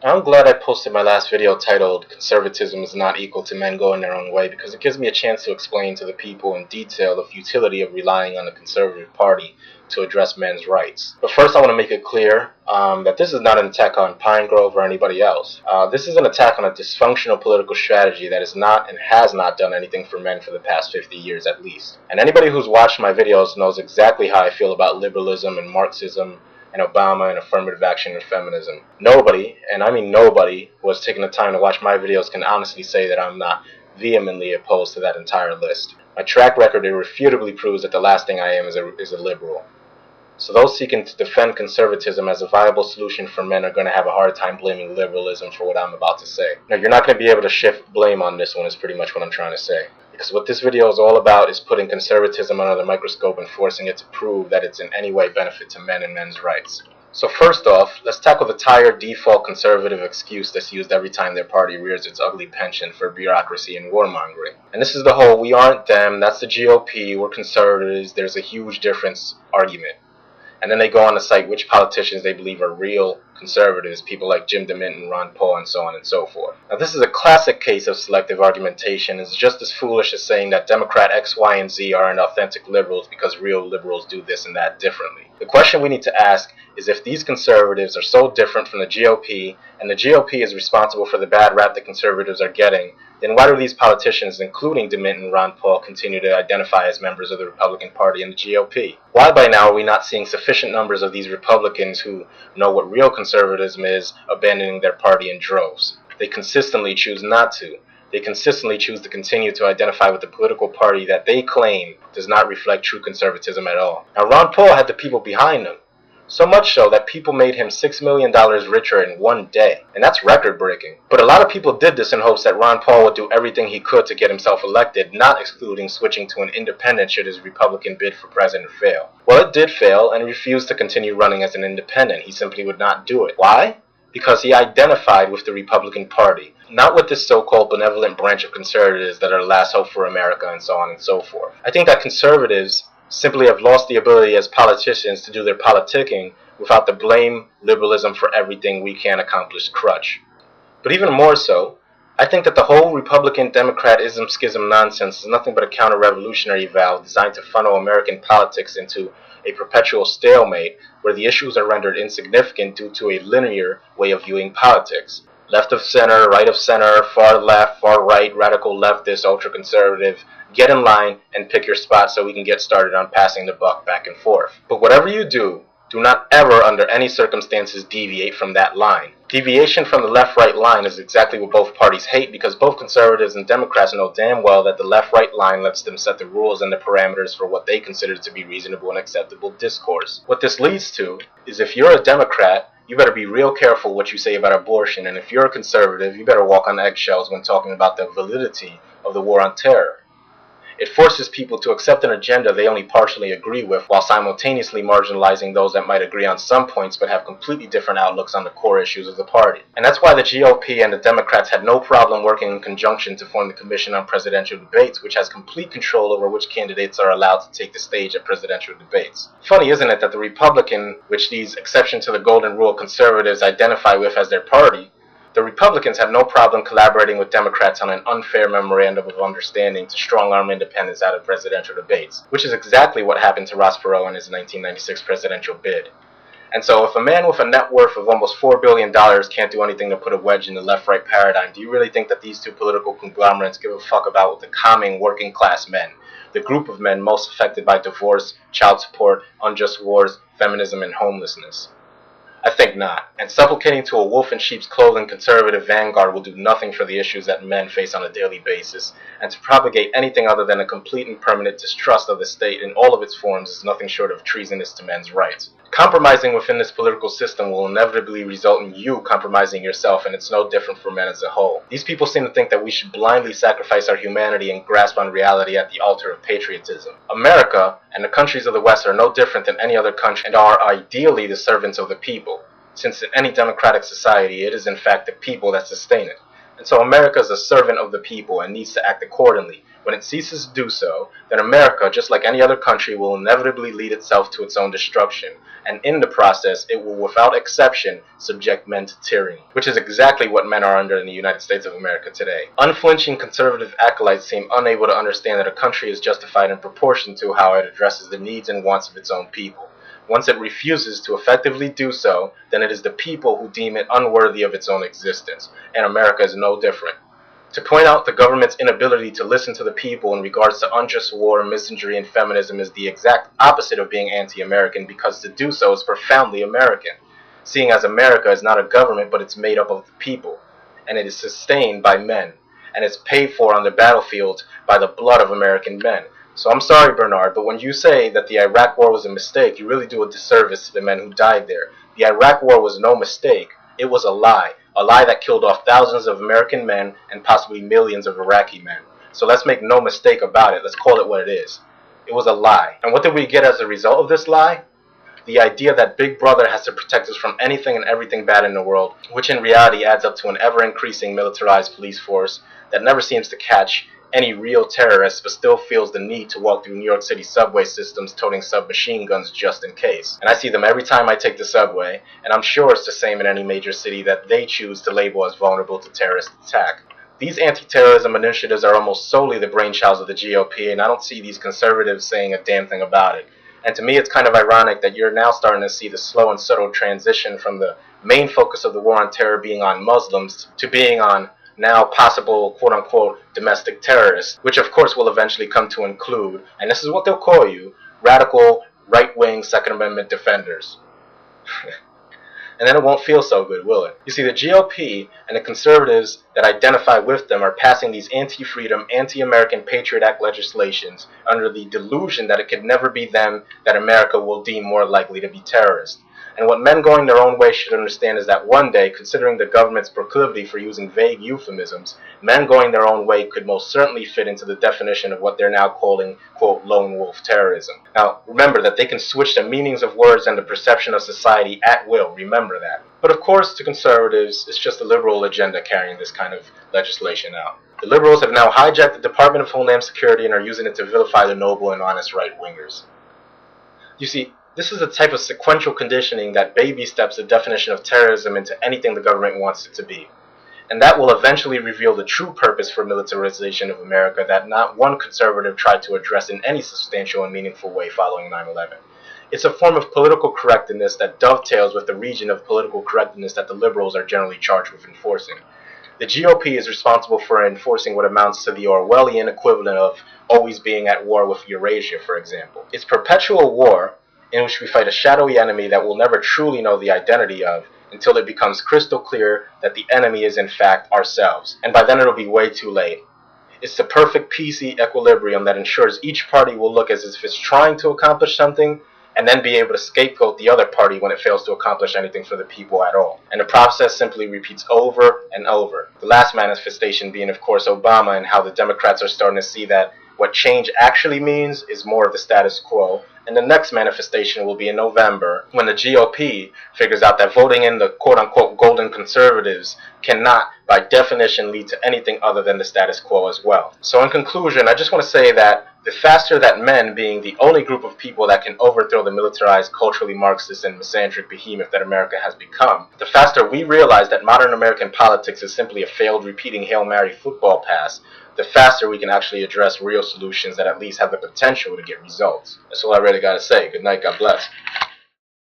I'm glad I posted my last video titled "Conservatism is not equal to men going their own way" because it gives me a chance to explain to the people in detail the futility of relying on the Conservative Party to address men's rights. But first I want to make it clear that this is not an attack on Pine Grove or anybody else. This is an attack on a dysfunctional political strategy that is not and has not done anything for men for the past 50 years at least. And anybody who's watched my videos knows exactly how I feel about liberalism and Marxism and Obama and affirmative action and feminism. Nobody, and I mean nobody, who has taken the time to watch my videos can honestly say that I'm not vehemently opposed to that entire list. My track record irrefutably proves that the last thing I am is a liberal. So those seeking to defend conservatism as a viable solution for men are going to have a hard time blaming liberalism for what I'm about to say. Now, you're not going to be able to shift blame on this one is pretty much what I'm trying to say. Because what this video is all about is putting conservatism under the microscope and forcing it to prove that it's in any way benefit to men and men's rights. So first off, let's tackle the tired default conservative excuse that's used every time their party rears its ugly penchant for bureaucracy and warmongering. And this is the whole "we aren't them, that's the GOP, we're conservatives, there's a huge difference" argument. And then they go on to cite which politicians they believe are real conservatives, people like Jim DeMint and Ron Paul and so on and so forth. Now this is a classic case of selective argumentation. It's just as foolish as saying that Democrat X, Y, and Z aren't authentic liberals because real liberals do this and that differently. The question we need to ask is if these conservatives are so different from the GOP, and the GOP is responsible for the bad rap that conservatives are getting, then why do these politicians, including DeMint and Ron Paul, continue to identify as members of the Republican Party and the GOP? Why by now are we not seeing sufficient numbers of these Republicans who know what real conservatism is abandoning their party in droves? They consistently choose not to. They consistently choose to continue to identify with the political party that they claim does not reflect true conservatism at all. Now, Ron Paul had the people behind him. So much so that people made him $6 million richer in one day. And that's record-breaking. But a lot of people did this in hopes that Ron Paul would do everything he could to get himself elected, not excluding switching to an independent should his Republican bid for president fail. Well, it did fail, and he refused to continue running as an independent. He simply would not do it. Why? Because he identified with the Republican Party, not with this so-called benevolent branch of conservatives that are the last hope for America and so on and so forth. I think that conservatives simply have lost the ability as politicians to do their politicking without the blame liberalism for everything we can't accomplish crutch. But even more so, I think that the whole Republican-Democrat-ism schism nonsense is nothing but a counter-revolutionary valve designed to funnel American politics into a perpetual stalemate where the issues are rendered insignificant due to a linear way of viewing politics. Left of center, right of center, far left, far right, radical leftist, ultra-conservative. Get in line and pick your spot so we can get started on passing the buck back and forth. But whatever you do, do not ever under any circumstances deviate from that line. Deviation from the left-right line is exactly what both parties hate because both conservatives and Democrats know damn well that the left-right line lets them set the rules and the parameters for what they consider to be reasonable and acceptable discourse. What this leads to is if you're a Democrat, you better be real careful what you say about abortion, and if you're a conservative, you better walk on eggshells when talking about the validity of the war on terror. It forces people to accept an agenda they only partially agree with while simultaneously marginalizing those that might agree on some points but have completely different outlooks on the core issues of the party. And that's why the GOP and the Democrats had no problem working in conjunction to form the Commission on Presidential Debates, which has complete control over which candidates are allowed to take the stage at presidential debates. Funny, isn't it, that the Republican, which these exception to the golden rule conservatives identify with as their party, the Republicans have no problem collaborating with Democrats on an unfair memorandum of understanding to strong-arm independence out of presidential debates, which is exactly what happened to Ross Perot in his 1996 presidential bid. And so if a man with a net worth of almost $4 billion can't do anything to put a wedge in the left-right paradigm, do you really think that these two political conglomerates give a fuck about the common working-class men, the group of men most affected by divorce, child support, unjust wars, feminism, and homelessness? I think not. And supplicating to a wolf in sheep's clothing conservative vanguard will do nothing for the issues that men face on a daily basis, and to propagate anything other than a complete and permanent distrust of the state in all of its forms is nothing short of treasonous to men's rights. Compromising within this political system will inevitably result in you compromising yourself, and it's no different for men as a whole. These people seem to think that we should blindly sacrifice our humanity and grasp on reality at the altar of patriotism. America and the countries of the West are no different than any other country and are ideally the servants of the people, since in any democratic society it is in fact the people that sustain it. And so America is a servant of the people and needs to act accordingly, When it ceases to do so, then America, just like any other country, will inevitably lead itself to its own destruction, and in the process, it will without exception subject men to tyranny, which is exactly what men are under in the United States of America today. Unflinching conservative acolytes seem unable to understand that a country is justified in proportion to how it addresses the needs and wants of its own people. Once it refuses to effectively do so, then it is the people who deem it unworthy of its own existence, and America is no different. To point out the government's inability to listen to the people in regards to unjust war, misandry, and feminism is the exact opposite of being anti-American, because to do so is profoundly American, seeing as America is not a government but it's made up of the people, and it is sustained by men, and it's paid for on the battlefield by the blood of American men. So I'm sorry, Bernard, but when you say that the Iraq War was a mistake, you really do a disservice to the men who died there. The Iraq War was no mistake. It was a lie that killed off thousands of American men and possibly millions of Iraqi men. So let's make no mistake about it. Let's call it what it is. It was a lie. And what did we get as a result of this lie? The idea that Big Brother has to protect us from anything and everything bad in the world, which in reality adds up to an ever-increasing militarized police force that never seems to catch any real terrorists but still feels the need to walk through New York City subway systems toting submachine guns just in case. And I see them every time I take the subway, and I'm sure it's the same in any major city that they choose to label as vulnerable to terrorist attack. These anti-terrorism initiatives are almost solely the brainchilds of the GOP, and I don't see these conservatives saying a damn thing about it. And to me, it's kind of ironic that you're now starting to see the slow and subtle transition from the main focus of the war on terror being on Muslims to being on now possible quote-unquote domestic terrorists, which of course will eventually come to include, and this is what they'll call you, radical right-wing Second Amendment defenders. And then it won't feel so good, will it? You see, the GOP and the conservatives that identify with them are passing these anti-freedom, anti-American Patriot Act legislations under the delusion that it could never be them that America will deem more likely to be terrorists. And what men going their own way should understand is that one day, considering the government's proclivity for using vague euphemisms, men going their own way could most certainly fit into the definition of what they're now calling, quote, lone wolf terrorism. Now, remember that they can switch the meanings of words and the perception of society at will. Remember that. But of course, to conservatives, it's just the liberal agenda carrying this kind of legislation out. The liberals have now hijacked the Department of Homeland Security and are using it to vilify the noble and honest right-wingers. You see, this is the type of sequential conditioning that baby steps the definition of terrorism into anything the government wants it to be. And that will eventually reveal the true purpose for militarization of America that not one conservative tried to address in any substantial and meaningful way following 9/11. It's a form of political correctness that dovetails with the region of political correctness that the liberals are generally charged with enforcing. The GOP is responsible for enforcing what amounts to the Orwellian equivalent of always being at war with Eurasia, for example. It's perpetual war in which we fight a shadowy enemy that we'll never truly know the identity of until it becomes crystal clear that the enemy is in fact ourselves. And by then it'll be way too late. It's the perfect PC equilibrium that ensures each party will look as if it's trying to accomplish something and then be able to scapegoat the other party when it fails to accomplish anything for the people at all. And the process simply repeats over and over. The last manifestation being, of course, Obama and how the Democrats are starting to see that what change actually means is more of the status quo. And the next manifestation will be in November, when the GOP figures out that voting in the quote-unquote golden conservatives cannot, by definition, lead to anything other than the status quo as well. So in conclusion, I just want to say that the faster that men, being the only group of people that can overthrow the militarized, culturally Marxist and misandric behemoth that America has become, the faster we realize that modern American politics is simply a failed repeating Hail Mary football pass, the faster we can actually address real solutions that at least have the potential to get results. That's all I really got to say. Good night. God bless.